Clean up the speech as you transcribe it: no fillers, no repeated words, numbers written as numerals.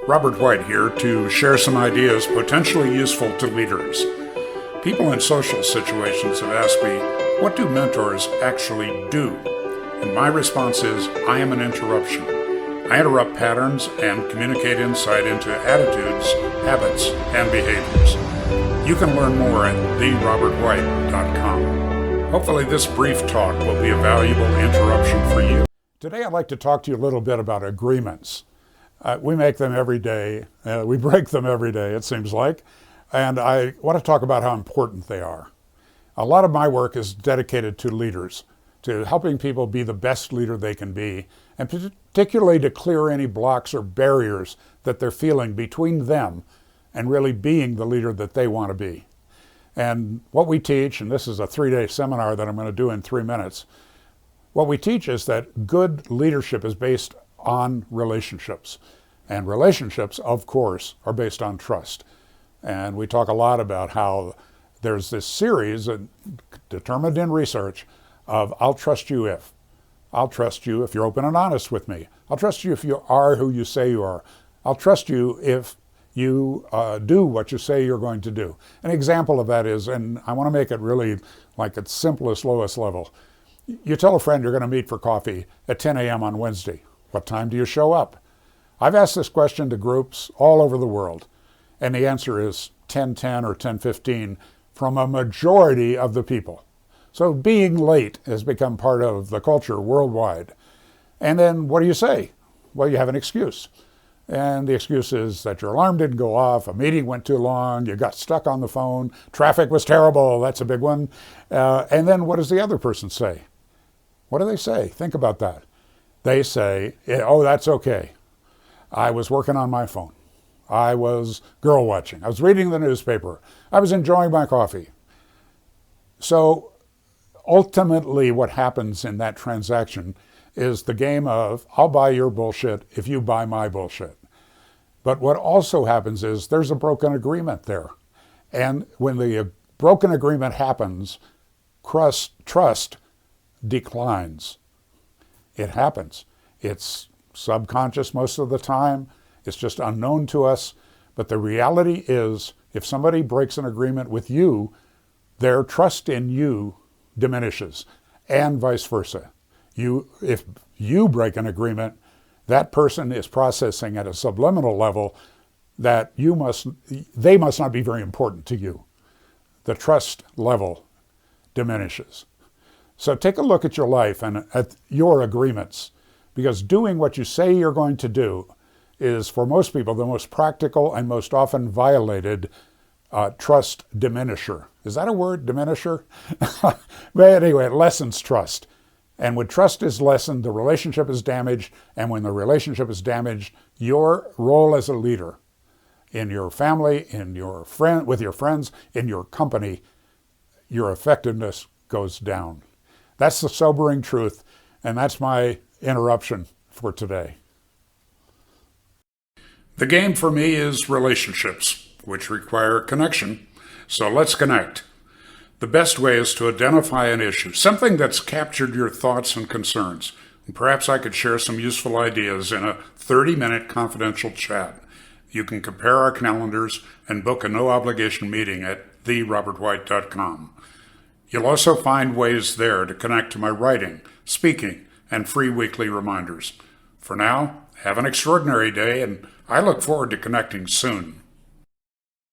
Robert White here to share some ideas potentially useful to leaders. People in social situations have asked me, what do mentors actually do? And my response is, I am an interruption. I interrupt patterns and communicate insight into attitudes, habits, and behaviors. You can learn more at therobertwhite.com. Hopefully this brief talk will be a valuable interruption for you. Today I'd like to talk to you a little bit about agreements. We make them every day. We break them every day, it seems like. And I want to talk about how important they are. A lot of my work is dedicated to leaders, to helping people be the best leader they can be, and particularly to clear any blocks or barriers that they're feeling between them and really being the leader that they want to be. And what we teach, and this is a 3-day seminar that I'm going to do in 3 minutes, what we teach is that good leadership is based on relationships. And relationships, of course, are based on trust. And we talk a lot about how there's this series determined in research of I'll trust you if. I'll trust you if you're open and honest with me. I'll trust you if you are who you say you are. I'll trust you if you do what you say you're going to do. An example of that is, and I want to make it really like its simplest, lowest level. You tell a friend you're going to meet for coffee at 10 a.m. on Wednesday. What time do you show up? I've asked this question to groups all over the world, and the answer is 10:10 or 10:15 from a majority of the people. So being late has become part of the culture worldwide. And then what do you say? Well, you have an excuse. And the excuse is that your alarm didn't go off, a meeting went too long, you got stuck on the phone, traffic was terrible, that's a big one. And then what does the other person say? What do they say? Think about that. They say, oh, that's okay. I was working on my phone. I was girl watching. I was reading the newspaper. I was enjoying my coffee. So ultimately what happens in that transaction is the game of I'll buy your bullshit if you buy my bullshit. But what also happens is there's a broken agreement there. And when the broken agreement happens, trust declines. It happens. It's subconscious most of the time. It's just unknown to us. But the reality is, if somebody breaks an agreement with you, their trust in you diminishes, and vice versa. If you break an agreement, that person is processing at a subliminal level that they must not be very important to you. The trust level diminishes. So take a look at your life and at your agreements, because doing what you say you're going to do is, for most people, the most practical and most often violated trust diminisher. Is that a word, diminisher? But anyway, it lessens trust. And when trust is lessened, the relationship is damaged. And when the relationship is damaged, your role as a leader in your family, with your friends, in your company, your effectiveness goes down. That's the sobering truth, and that's my interruption for today. The game for me is relationships, which require connection. So let's connect. The best way is to identify an issue, something that's captured your thoughts and concerns. And perhaps I could share some useful ideas in a 30-minute confidential chat. You can compare our calendars and book a no-obligation meeting at therobertwhite.com. You'll also find ways there to connect to my writing, speaking, and free weekly reminders. For now, have an extraordinary day, and I look forward to connecting soon.